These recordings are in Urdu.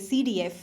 CDF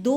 2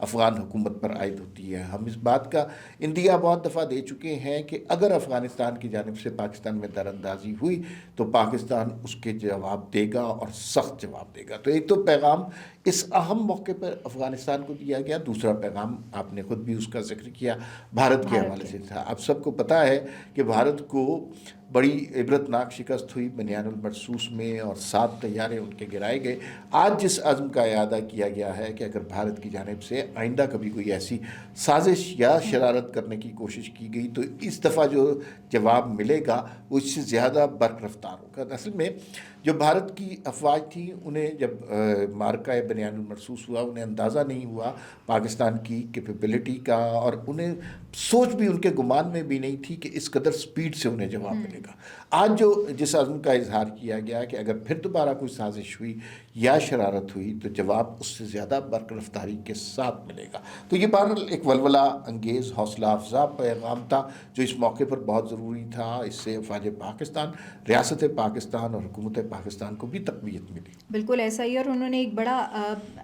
افغان حکومت پر عائد ہوتی ہے. ہم اس بات کا اندیا بہت دفعہ دے چکے ہیں کہ اگر افغانستان کی جانب سے پاکستان میں در اندازی ہوئی تو پاکستان اس کے جواب دے گا اور سخت جواب دے گا. تو ایک تو پیغام اس اہم موقع پر افغانستان کو دیا گیا. دوسرا پیغام آپ نے خود بھی اس کا ذکر کیا بھارت کے حوالے سے تھا. اب سب کو پتہ ہے کہ بھارت کو بڑی عبرتناک شکست ہوئی بنیان المرصوص میں اور 7 طیارے ان کے گرائے گئے. آج جس عزم کا اعادہ کیا گیا ہے کہ اگر بھارت کی جانب سے آئندہ کبھی کوئی ایسی سازش یا شرارت کرنے کی کوشش کی گئی تو اس دفعہ جو جواب ملے گا وہ اس سے زیادہ برق رفتار ہوگا. اصل میں جو بھارت کی افواج تھیں انہیں جب مارکہ بنیان المرصوص ہوا انہیں اندازہ نہیں ہوا پاکستان کی کیپیبلٹی کا, اور انہیں سوچ بھی ان کے گمان میں بھی نہیں تھی کہ اس قدر سپیڈ سے انہیں جواب ملے گا. آج جو جس عزم کا اظہار کیا گیا کہ اگر پھر دوبارہ کوئی سازش ہوئی یا شرارت ہوئی تو جواب اس سے زیادہ برق رفتاری کے ساتھ ملے گا. تو یہ بہرحال ایک ولولہ انگیز حوصلہ افزا پیغام تھا جو اس موقع پر بہت ضروری تھا. اس سے افواج پاکستان, ریاست پاکستان اور حکومت پاکستان کو بھی تقویت ملی. بالکل ایسا ہی, اور انہوں نے ایک بڑا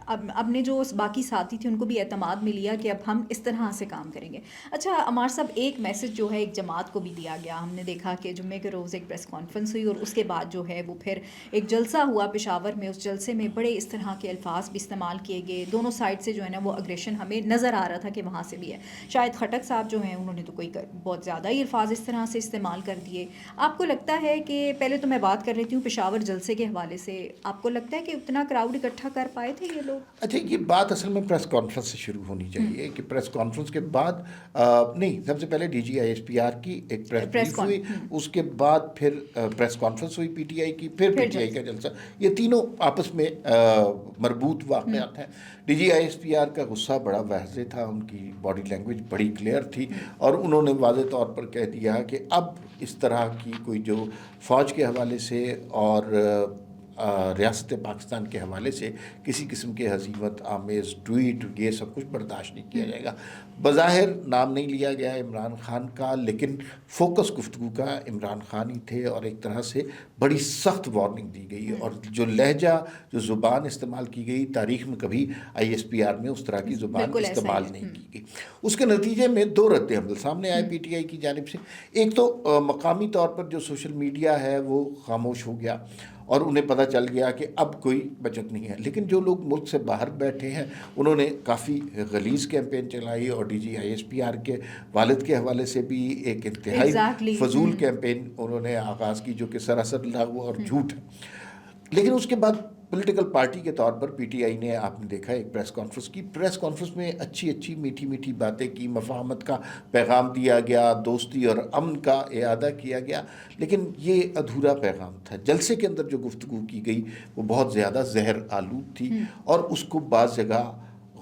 اپنے جو باقی ساتھی تھے ان کو بھی اعتماد میں لیا کہ اب ہم اس طرح سے کام کریں گے. اچھا عمار صاحب, ایک میسج جو ہے ایک جماعت کو بھی دیا گیا. ہم نے دیکھا کہ جمعے کے روز ایک پریس کانفرنس ہوئی اور اس کے بعد جو ہے وہ پھر ایک جلسہ ہوا پشاور میں. اس جلسے میں بڑے اس طرح کے الفاظ بھی استعمال کیے گئے. دونوں سائڈ سے جو ہے نا وہ اگریشن ہمیں نظر آ رہا تھا کہ وہاں سے بھی ہے. شاید خٹک صاحب جو ہیں انہوں نے تو کوئی بہت زیادہ ہی الفاظ اس طرح سے استعمال کر دیے. آپ کو لگتا ہے کہ پہلے تو میں بات کر رہی ہوں پشاور جلسے کے حوالے سے, آپ کو لگتا ہے کہ اتنا کراؤڈ اکٹھا کر پائے تھے یہ لوگ؟ اچھا, یہ بات اصل میں پریس کانفرنس سے شروع ہونی چاہیے کہ پریس کانفرنس کے بعد نہیں, سب سے پہلے D G I S P R کی ایک پریس بریف ہوئی, اس کے بعد پھر پریس کانفرنس ہوئی پی ٹی آئی کی, پھر پی ٹی آئی کا جلسہ. یہ تینوں آپس میں مربوط واقعات ہیں. D G I S P R کا غصہ بڑا واضح تھا, ان کی باڈی لینگویج بڑی کلیئر تھی اور انہوں نے واضح طور پر کہہ دیا کہ اب اس طرح کی کوئی جو فوج کے حوالے سے اور ریاست پاکستان کے حوالے سے کسی قسم کے ہزیمت آمیز ٹویٹ یہ سب کچھ برداشت نہیں کیا جائے گا. بظاہر نام نہیں لیا گیا عمران خان کا, لیکن فوکس گفتگو کا عمران خان ہی تھے اور ایک طرح سے بڑی سخت وارننگ دی گئی. اور جو لہجہ جو زبان استعمال کی گئی تاریخ میں کبھی آئی ایس پی آر میں اس طرح کی زبان استعمال نہیں کی گئی. اس کے نتیجے میں 2 رد عمل سامنے آئے پی ٹی آئی کی جانب سے. ایک تو مقامی طور پر جو سوشل میڈیا ہے وہ خاموش ہو گیا اور انہیں پتہ چل گیا کہ اب کوئی بچت نہیں ہے. لیکن جو لوگ ملک سے باہر بیٹھے ہیں انہوں نے کافی غلیظ کیمپین چلائی اور D G I S P R کے والد کے حوالے سے بھی ایک انتہائی فضول کیمپین انہوں نے آغاز کی جو کہ سراسر لاغو اور جھوٹ ہے. لیکن اس کے بعد پولیٹیکل پارٹی کے طور پر پی ٹی آئی نے آپ نے دیکھا ایک پریس کانفرنس کی. پریس کانفرنس میں اچھی میٹھی میٹھی باتیں کی, مفاہمت کا پیغام دیا گیا, دوستی اور امن کا اعادہ کیا گیا, لیکن یہ ادھورا پیغام تھا. جلسے کے اندر جو گفتگو کی گئی وہ بہت زیادہ زہر آلود تھی اور اس کو بعض جگہ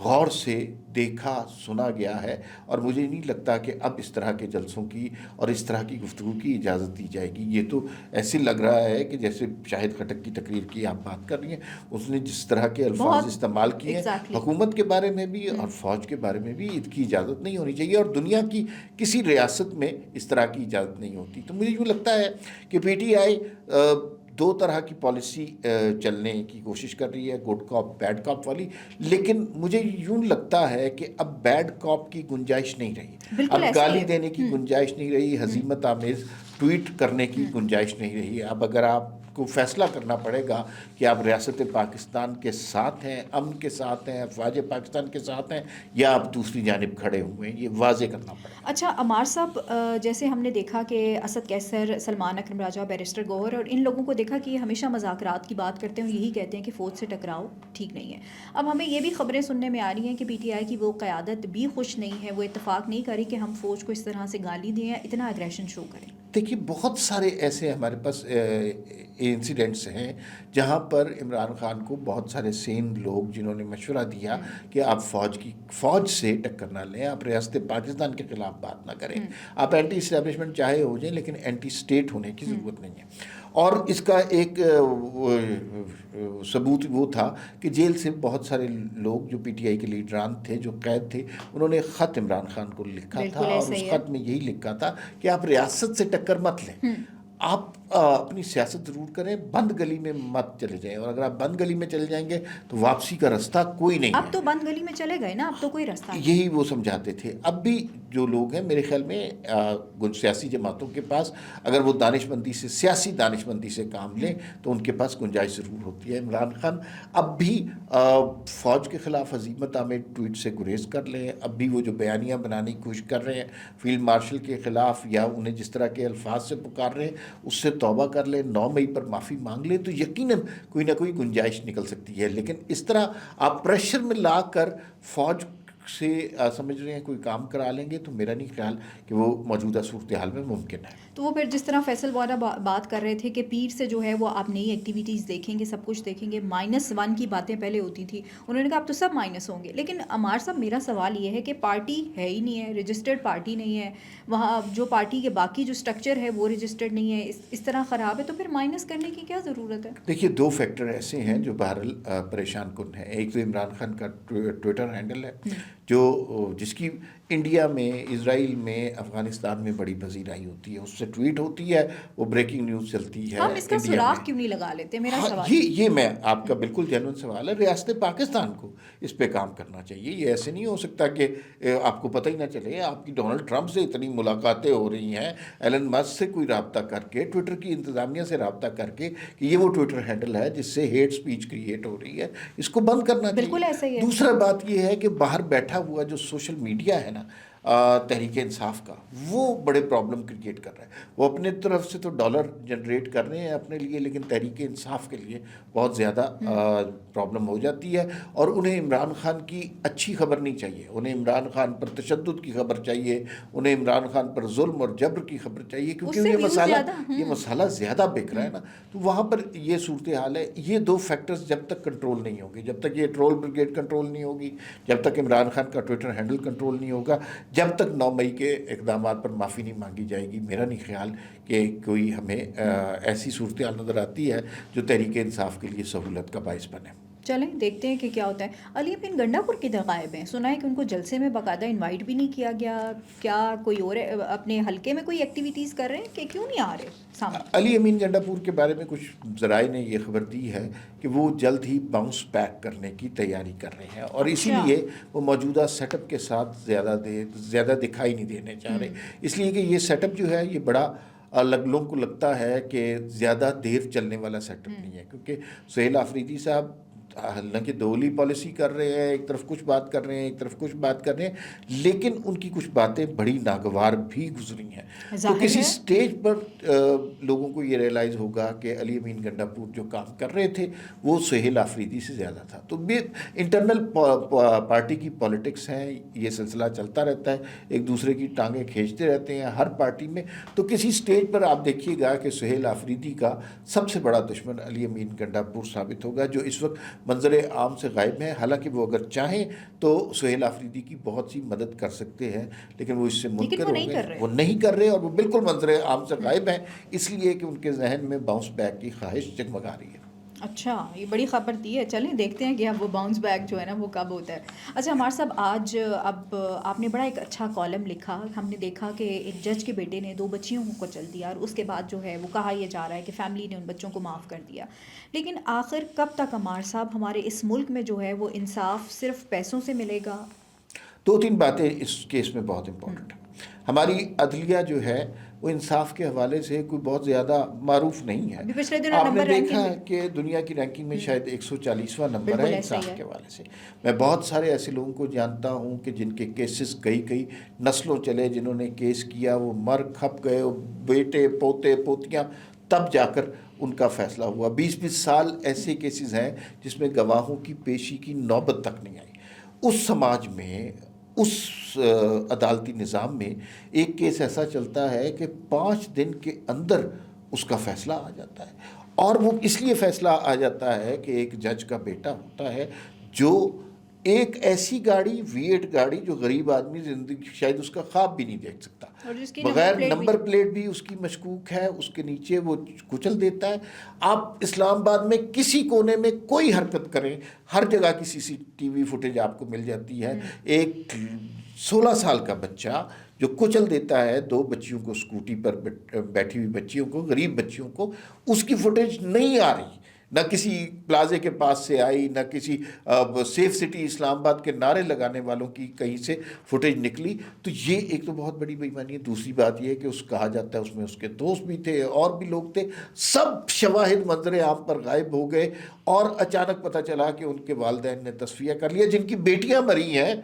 غور سے دیکھا سنا گیا ہے, اور مجھے نہیں لگتا کہ اب اس طرح کے جلسوں کی اور اس طرح کی گفتگو کی اجازت دی جائے گی. یہ تو ایسے لگ رہا ہے کہ جیسے شاہد خٹک کی تقریر کی آپ بات کر رہی ہیں, اس نے جس طرح کے الفاظ استعمال کیے ہیں حکومت کے بارے میں بھی اور فوج کے بارے میں بھی, اس کی اجازت نہیں ہونی چاہیے اور دنیا کی کسی ریاست میں اس طرح کی اجازت نہیں ہوتی. تو مجھے یوں لگتا ہے کہ پی ٹی آئی 2 طرح کی پالیسی چلنے کی کوشش کر رہی ہے, گڈ کاپ بیڈ کاپ والی. لیکن مجھے یوں لگتا ہے کہ اب بیڈ کاپ کی گنجائش نہیں رہی, اب گالی دینے کی گنجائش نہیں رہی, ہزیمت آمیز ٹویٹ کرنے کی گنجائش نہیں رہی. اب اگر آپ کو فیصلہ کرنا پڑے گا کہ آپ ریاست پاکستان کے ساتھ ہیں, امن کے ساتھ ہیں, افواج پاکستان کے ساتھ ہیں, یا آپ دوسری جانب کھڑے ہوئے ہیں, یہ واضح کرنا پڑے گا. اچھا عمار صاحب, جیسے ہم نے دیکھا کہ اسد کیسر, سلمان اکرم راجہ, بیرسٹر گوہر اور ان لوگوں کو دیکھا کہ یہ ہمیشہ مذاکرات کی بات کرتے ہیں اور یہی کہتے ہیں کہ فوج سے ٹکراؤ ٹھیک نہیں ہے. اب ہمیں یہ بھی خبریں سننے میں آ رہی ہیں کہ پی ٹی آئی کی وہ قیادت بھی خوش نہیں ہے, وہ اتفاق نہیں کری کہ ہم فوج کو اس طرح سے گالی دیں یا اتنا اگریشن شو کریں. دیکھیے بہت سارے ایسے ہمارے پاس انسیڈنٹس ہیں جہاں پر عمران خان کو بہت سارے سین لوگ جنہوں نے مشورہ دیا کہ آپ فوج سے ٹکر نہ لیں, آپ ریاست پاکستان کے خلاف بات نہ کریں, آپ اینٹی اسٹیبلشمنٹ چاہے ہو جائیں لیکن اینٹی اسٹیٹ ہونے کی ضرورت نہیں ہے. اور اس کا ایک ثبوت وہ تھا کہ جیل سے بہت سارے لوگ جو پی ٹی آئی کے لیڈران تھے, جو قید تھے, انہوں نے خط عمران خان کو لکھا تھا اور اس خط میں یہی لکھا تھا کہ آپ ریاست سے ٹکر مت لیں, آپ اپنی سیاست ضرور کریں, بند گلی میں مت چلے جائیں, اور اگر آپ بند گلی میں چلے جائیں گے تو واپسی کا رستہ کوئی نہیں اب ہے. تو بند گلی میں چلے گئے نا, اب تو کوئی رستہ نہیں. یہی وہ سمجھاتے تھے. اب بھی جو لوگ ہیں میرے خیال میں سیاسی جماعتوں کے پاس اگر وہ سیاسی دانش مندی سے کام لیں تو ان کے پاس گنجائش ضرور ہوتی ہے. عمران خان اب بھی فوج کے خلاف ہزیمت آمیز ٹویٹ سے گریز کر لیں, اب بھی وہ جو بیانیاں بنانے کی کوشش کر رہے ہیں فیلڈ مارشل کے خلاف یا انہیں جس طرح کے الفاظ سے پکار رہے ہیں اس سے توبہ کر لیں, 9 مئی پر معافی مانگ لیں, تو یقیناً کوئی نہ کوئی گنجائش نکل سکتی ہے. لیکن اس طرح آپ پریشر میں لا کر فوج سے سمجھ رہے ہیں کوئی کام کرا لیں گے تو میرا نہیں خیال کہ وہ موجودہ صورتحال میں ممکن ہے. تو وہ پھر جس طرح فیصل والا بات کر رہے تھے کہ پیر سے جو ہے وہ آپ نئی ایکٹیویٹیز دیکھیں گے, سب کچھ دیکھیں گے, -1 کی باتیں پہلے ہوتی تھی, انہوں نے کہا اب تو سب مائنس ہوں گے. لیکن عمار صاحب میرا سوال یہ ہے کہ پارٹی ہے ہی نہیں ہے, رجسٹرڈ پارٹی نہیں ہے, وہاں جو پارٹی کے باقی جو اسٹرکچر ہے وہ رجسٹرڈ نہیں ہے, اس طرح خراب ہے, تو پھر مائنس کرنے کی کیا ضرورت ہے؟ دیکھیے 2 فیکٹر ایسے ہیں جو بہرحال پریشان کن ہیں. ایک تو عمران خان کا ٹویٹر ہینڈل ہے جس کی انڈیا میں, اسرائیل میں, افغانستان میں بڑی پذیرائی ہوتی ہے, اس سے ٹویٹ ہوتی ہے, وہ بریکنگ نیوز چلتی ہے ہم اس کا انڈیا سراغ میں. کیوں نہیں لگا لیتے, میرا ہاں سوال. یہ میں آپ کا بالکل جینوئن سوال ہے. ریاست پاکستان کو اس پہ کام کرنا چاہیے. یہ ایسے نہیں ہو سکتا کہ آپ کو پتہ ہی نہ چلے. آپ کی ڈونلڈ ٹرمپ سے اتنی ملاقاتیں ہو رہی ہیں, ایلن مسک سے کوئی رابطہ کر کے, ٹویٹر کی انتظامیہ سے رابطہ کر کے کہ یہ وہ ٹویٹر ہینڈل ہے جس سے ہیٹ سپیچ کریٹ ہو رہی ہے, اس کو بند کرنا چاہیے. بالکل ایسا ہی ہے. دوسرا بات یہ ہے کہ باہر بیٹھا ہوا جو سوشل میڈیا ہے نا تحریک انصاف کا, وہ بڑے پرابلم کریٹ کر رہا ہے. وہ اپنے طرف سے تو ڈالر جنریٹ کر رہے ہیں اپنے لیے, لیکن تحریک انصاف کے لیے بہت زیادہ پرابلم ہو جاتی ہے. اور انہیں عمران خان کی اچھی خبر نہیں چاہیے, انہیں عمران خان پر تشدد کی خبر چاہیے, انہیں عمران خان پر ظلم اور جبر کی خبر چاہیے, کیونکہ یہ مسئلہ زیادہ بک رہا ہے نا. تو وہاں پر یہ صورتحال ہے. یہ 2 فیکٹرز جب تک کنٹرول نہیں ہوں گے, جب تک یہ ٹرول بریگیڈ کنٹرول نہیں ہوگی, جب تک عمران خان کا ٹویٹر ہینڈل کنٹرول نہیں ہوگا, جب تک 9 مئی کے اقدامات پر معافی نہیں مانگی جائے گی, میرا نہیں خیال کہ کوئی ہمیں ایسی صورتحال نظر آتی ہے جو تحریک انصاف کے لیے سہولت کا باعث بنے. چلیں دیکھتے ہیں کہ کیا ہوتا ہے. علی امین گنڈا پور کدھر غائب ہیں؟ سنا ہے کہ ان کو جلسے میں باقاعدہ انوائٹ بھی نہیں کیا گیا. کیا کوئی اور اپنے حلقے میں کوئی ایکٹیویٹیز کر رہے ہیں کہ کیوں نہیں آ رہے سامنے؟ علی امین گنڈا پور کے بارے میں کچھ ذرائع نے یہ خبر دی ہے کہ وہ جلد ہی باؤنس بیک کرنے کی تیاری کر رہے ہیں, اور اسی لیے وہ موجودہ سیٹ اپ کے ساتھ زیادہ دکھائی نہیں دینے چاہ رہے. اس لیے کہ یہ سیٹ اپ جو ہے یہ بڑا لوگوں کو لگتا ہے کہ زیادہ دیر چلنے والا سیٹ اپ نہیں ہے, کیونکہ سہیل آفریدی صاحب حالانکہ دولی پالیسی کر رہے ہیں, ایک طرف کچھ بات کر رہے ہیں, ایک طرف کچھ بات کر رہے ہیں, لیکن ان کی کچھ باتیں بڑی ناگوار بھی گزری ہیں. تو کسی سٹیج پر لوگوں کو یہ ریئلائز ہوگا کہ علی امین گنڈا پور جو کام کر رہے تھے وہ سہیل آفریدی سے زیادہ تھا. تو انٹرنل پارٹی کی پالیٹکس ہیں, یہ سلسلہ چلتا رہتا ہے, ایک دوسرے کی ٹانگیں کھینچتے رہتے ہیں ہر پارٹی میں. تو کسی سٹیج پر آپ دیکھیے گا کہ سہیل آفریدی کا سب سے بڑا دشمن علی امین گنڈا پور ثابت ہوگا, جو اس وقت منظر عام سے غائب ہیں. حالانکہ وہ اگر چاہیں تو سہیل آفریدی کی بہت سی مدد کر سکتے ہیں, لیکن وہ اس سے منکر ہو گئے, وہ نہیں کر رہے, اور وہ بالکل منظر عام سے غائب ہیں, اس لیے کہ ان کے ذہن میں باؤنس بیک کی خواہش جگمگا رہی ہے. اچھا, یہ بڑی خبر دی ہے. چلیں دیکھتے ہیں کہ اب وہ باؤنس بیک جو ہے نا وہ کب ہوتا ہے. اچھا ہمارے صاحب, آج اب آپ نے بڑا ایک اچھا کالم لکھا. ہم نے دیکھا کہ ایک جج کے بیٹے نے 2 بچیوں کو چل دیا, اور اس کے بعد جو ہے وہ کہا یہ جا رہا ہے کہ فیملی نے ان بچوں کو معاف کر دیا. لیکن آخر کب تک عمار صاحب ہمارے اس ملک میں جو ہے وہ انصاف صرف پیسوں سے ملے گا؟ 2-3 باتیں اس کیس میں بہت امپورٹنٹ ہیں. ہماری عدلیہ جو ہے وہ انصاف کے حوالے سے کوئی بہت زیادہ معروف نہیں ہے. آپ نے دیکھا کہ دنیا کی رینکنگ میں شاید 140واں نمبر ہے انصاف کے حوالے سے. میں بہت سارے ایسے لوگوں کو جانتا ہوں کہ جن کے کیسز کئی نسلوں چلے, جنہوں نے کیس کیا وہ مر کھپ گئے, بیٹے پوتے پوتیاں, تب جا کر ان کا فیصلہ ہوا. 20 سال ایسے کیسز ہیں جس میں گواہوں کی پیشی کی نوبت تک نہیں آئی. اس سماج میں, اس عدالتی نظام میں ایک کیس ایسا چلتا ہے کہ 5 دن کے اندر اس کا فیصلہ آ جاتا ہے. اور وہ اس لیے فیصلہ آ جاتا ہے کہ ایک جج کا بیٹا ہوتا ہے جو ایک ایسی گاڑی, V8 گاڑی, جو غریب آدمی زندگی شاید اس کا خواب بھی نہیں دیکھ سکتا, بغیر نمبر پلیٹ بھی اس کی مشکوک ہے, اس کے نیچے وہ کچل دیتا ہے. آپ اسلام آباد میں کسی کونے میں کوئی حرکت کریں, ہر جگہ کی CCTV فوٹیج آپ کو مل جاتی ہے. ایک 16 سال کا بچہ جو کچل دیتا ہے 2 بچیوں کو، اسکوٹی پر بیٹھی ہوئی بچیوں کو، غریب بچیوں کو، اس کی فوٹیج نہیں آ رہی، نہ کسی پلازے کے پاس سے آئی، نہ کسی سیف سٹی اسلام آباد کے نعرے لگانے والوں کی کہیں سے فوٹیج نکلی. تو یہ ایک تو بہت بڑی بے ایمانی ہے. دوسری بات یہ ہے کہ کہا جاتا ہے اس میں اس کے دوست بھی تھے اور بھی لوگ تھے، سب شواہد منظر عام پر غائب ہو گئے، اور اچانک پتہ چلا کہ ان کے والدین نے تصفیہ کر لیا، جن کی بیٹیاں مری ہیں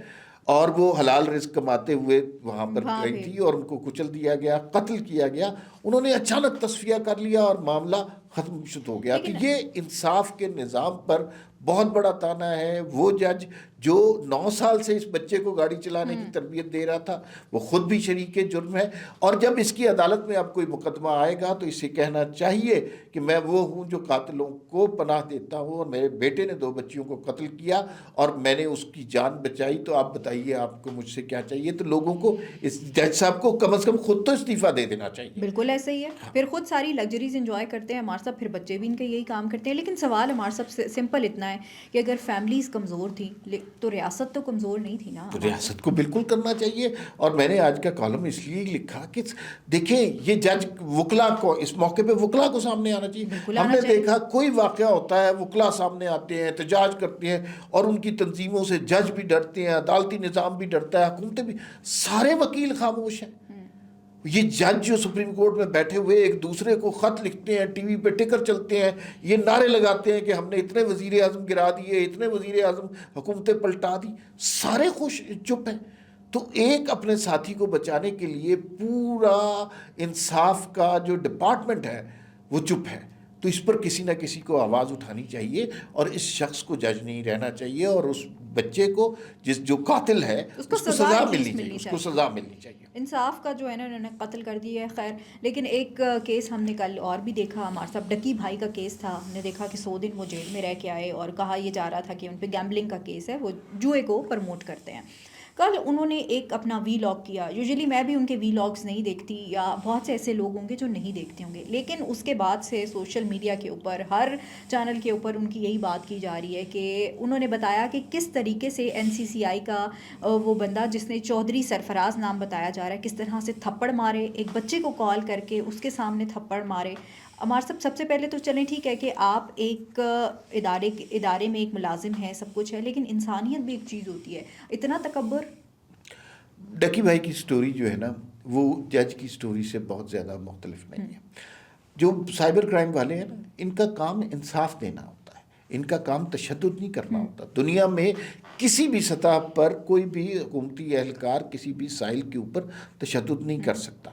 اور وہ حلال رزق کماتے ہوئے وہاں پر گئی تھی، اور ان کو کچل دیا گیا، قتل کیا گیا. انہوں نے اچانک تصفیہ کر لیا اور معاملہ ختم شد ہو گیا. تو یہ انصاف کے نظام پر بہت بڑا تانا ہے. وہ جج جو 9 سال سے اس بچے کو گاڑی چلانے کی تربیت دے رہا تھا، وہ خود بھی شریک جرم ہے. اور جب اس کی عدالت میں اب کوئی مقدمہ آئے گا تو اسے کہنا چاہیے کہ میں وہ ہوں جو قاتلوں کو پناہ دیتا ہوں، اور میرے بیٹے نے 2 بچیوں کو قتل کیا اور میں نے اس کی جان بچائی. تو آپ بتائیے آپ کو مجھ سے کیا چاہیے؟ تو لوگوں کو، اس جج صاحب کو کم از کم خود تو استعفیٰ دے دینا چاہیے. بالکل ایسا ہی ہے. پھر خود ساری لگژریز انجوائے کرتے ہیں ہمارے صاحب، پھر بچے بھی ان کے یہی کام کرتے ہیں. لیکن سوال ہمارے صاحب سمپل اتنا ہے کہ اگر فیملیز کمزور تھیں تو ریاست تو کمزور نہیں تھی نا. تو ریاست کو بالکل کرنا چاہیے. اور میں نے آج کا کالم اس لیے لکھا کہ دیکھیں یہ جج وکلا کو، اس موقع پہ وکلا کو سامنے آنا چاہیے. ہم نے دیکھا کوئی واقعہ ہوتا ہے، وکلا سامنے آتے ہیں، احتجاج کرتے ہیں، اور ان کی تنظیموں سے جج بھی ڈرتے ہیں، عدالتی نظام بھی ڈرتا ہے، حکومتیں بھی، سارے وکیل خاموش ہیں. یہ جج جو سپریم کورٹ میں بیٹھے ہوئے ایک دوسرے کو خط لکھتے ہیں، ٹی وی پہ ٹکر چلتے ہیں، یہ نعرے لگاتے ہیں کہ ہم نے اتنے وزیر اعظم گرا دیے، اتنے وزیر اعظم حکومتیں پلٹا دی، سارے خوش چپ ہیں. تو ایک اپنے ساتھی کو بچانے کے لیے پورا انصاف کا جو ڈپارٹمنٹ ہے وہ چپ ہے. تو اس پر کسی نہ کسی کو آواز اٹھانی چاہیے، اور اس شخص کو جج نہیں رہنا چاہیے، اور اس بچے کو جو قاتل ہے اس کو سزا ملنی چاہیے، اس کو سزا ملنی چاہیے. انصاف کا جو ہے نا، انہوں نے قتل کر دیا ہے. خیر، لیکن ایک کیس ہم نے کل اور بھی دیکھا ہمارے صاحب، ڈکی بھائی کا کیس تھا. ہم نے دیکھا کہ 100 دن وہ جیل میں رہ کے آئے، اور کہا یہ جا رہا تھا کہ ان پہ گیمبلنگ کا کیس ہے، وہ جوئے کو پروموٹ کرتے ہیں. کل انہوں نے ایک اپنا وی لاگ کیا. یوزلی میں بھی ان کے وی لاگس نہیں دیکھتی، یا بہت سے ایسے لوگ ہوں گے جو نہیں دیکھتے ہوں گے، لیکن اس کے بعد سے سوشل میڈیا کے اوپر، ہر چینل کے اوپر ان کی یہی بات کی جا رہی ہے کہ انہوں نے بتایا کہ کس طریقے سے NCCI کا وہ بندہ جس نے چودھری سرفراز نام بتایا جا رہا ہے، کس طرح سے تھپڑ مارے، ایک بچے کو کال کر کے اس کے سامنے تھپڑ مارے. ہمارے سب سے پہلے تو چلیں ٹھیک ہے کہ آپ ایک ادارے میں ایک ملازم ہیں، سب کچھ ہے، لیکن انسانیت بھی ایک چیز ہوتی ہے. اتنا تکبر. ڈکی بھائی کی سٹوری جو ہے نا، وہ جج کی سٹوری سے بہت زیادہ مختلف نہیں ہے. جو سائبر کرائم والے ہیں نا، ان کا کام انصاف دینا ہوتا ہے، ان کا کام تشدد نہیں کرنا ہوتا. دنیا میں کسی بھی سطح پر کوئی بھی حکومتی اہلکار کسی بھی سائل کے اوپر تشدد نہیں کر سکتا.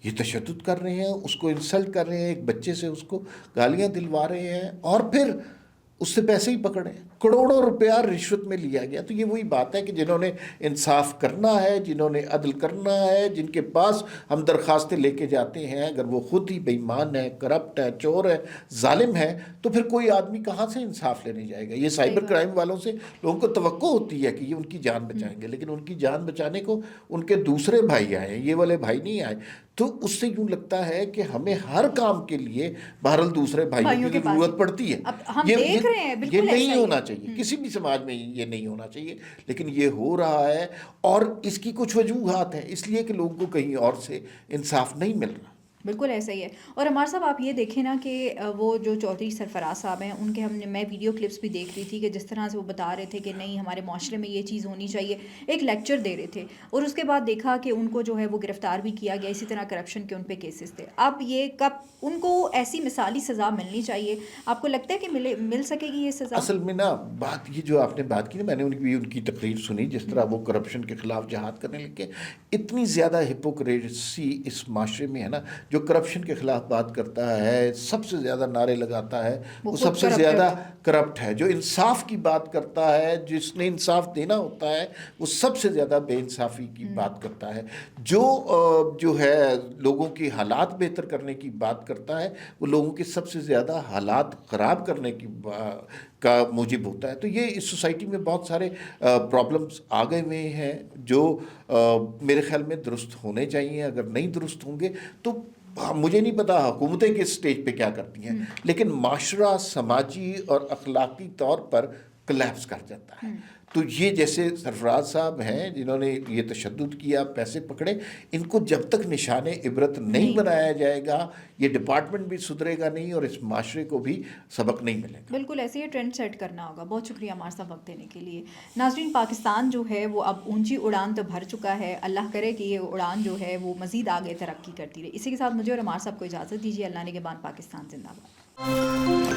یہ تشدد کر رہے ہیں، اس کو انسلٹ کر رہے ہیں، ایک بچے سے اس کو گالیاں دلوا رہے ہیں، اور پھر اس سے پیسے ہی پکڑے. کروڑوں روپیہ رشوت میں لیا گیا. تو یہ وہی بات ہے کہ جنہوں نے انصاف کرنا ہے، جنہوں نے عدل کرنا ہے، جن کے پاس ہم درخواستیں لے کے جاتے ہیں، اگر وہ خود ہی بے ایمان ہے، کرپٹ ہے، چور ہے، ظالم ہے، تو پھر کوئی آدمی کہاں سے انصاف لینے جائے گا؟ یہ سائبر کرائم والوں سے لوگوں کو توقع ہوتی ہے کہ یہ ان کی جان بچائیں گے، لیکن ان کی جان بچانے کو ان کے دوسرے بھائی آئے ہیں، یہ والے بھائی نہیں آئے. تو اس سے یوں لگتا ہے کہ ہمیں ہر کام کے لیے بہرحال دوسرے بھائیوں کی ضرورت پڑتی ہے. ہم دیکھ رہے ہیں یہ نہیں ہونا چاہیے، کسی بھی سماج میں یہ نہیں ہونا چاہیے، لیکن یہ ہو رہا ہے. اور اس کی کچھ وجوہات ہیں، اس لیے کہ لوگوں کو کہیں اور سے انصاف نہیں مل رہا. بالکل ایسا ہی ہے. اور ہمارے صاحب آپ یہ دیکھیں نا کہ وہ جو چودھری سرفراز صاحب ہیں، ان کے میں ویڈیو کلپس بھی دیکھ رہی تھی کہ جس طرح سے وہ بتا رہے تھے کہ نہیں ہمارے معاشرے میں یہ چیز ہونی چاہیے، ایک لیکچر دے رہے تھے، اور اس کے بعد دیکھا کہ ان کو جو ہے وہ گرفتار بھی کیا گیا. اسی طرح کرپشن کے ان پہ کیسز تھے. اب یہ کب ان کو ایسی مثالی سزا ملنی چاہیے؟ آپ کو لگتا ہے کہ مل سکے گی یہ سزا؟ اصل میں نا بات یہ جو آپ نے بات کی نا، میں نے ان کی تقریر سنی، جس طرح وہ کرپشن کے خلاف جہاد کرنے لگے. اتنی زیادہ ہپوکریسی اس معاشرے میں ہے نا، جو کرپشن کے خلاف بات کرتا ہے، سب سے زیادہ نعرے لگاتا ہے، وہ سب سے زیادہ کرپٹ ہے. جو انصاف کی بات کرتا ہے، جس نے انصاف دینا ہوتا ہے، وہ سب سے زیادہ بے انصافی کی بات کرتا ہے. جو ہے لوگوں کی حالات بہتر کرنے کی بات کرتا ہے، وہ لوگوں کے سب سے زیادہ حالات خراب کرنے کی کا موجب ہوتا ہے. تو یہ اس سوسائٹی میں بہت سارے پرابلمس آ گئے ہوئے ہیں جو میرے خیال میں درست ہونے چاہیے. اگر نہیں درست ہوں گے تو مجھے نہیں پتا حکومتیں کس سٹیج پہ کیا کرتی ہیں، لیکن معاشرہ سماجی اور اخلاقی طور پر کلیپس کر جاتا ہے. تو یہ جیسے سرفراز صاحب ہیں جنہوں نے یہ تشدد کیا، پیسے پکڑے، ان کو جب تک نشان عبرت نہیں بنایا جائے گا، یہ ڈپارٹمنٹ بھی سدھرے گا نہیں اور اس معاشرے کو بھی سبق نہیں ملے گا۔ بالکل ایسے ہی ٹرینڈ سیٹ کرنا ہوگا۔ بہت شکریہ ہمارے ساتھ وقت دینے کے لیے۔ ناظرین، پاکستان جو ہے وہ اب اونچی اڑان تو بھر چکا ہے، اللہ کرے کہ یہ اڑان جو ہے وہ مزید آگے ترقی کرتی رہے۔ اسی کے ساتھ مجھے اور ہمارے سب کو اجازت دیجیے۔ اللہ نگہبان، پاکستان زندہ باد۔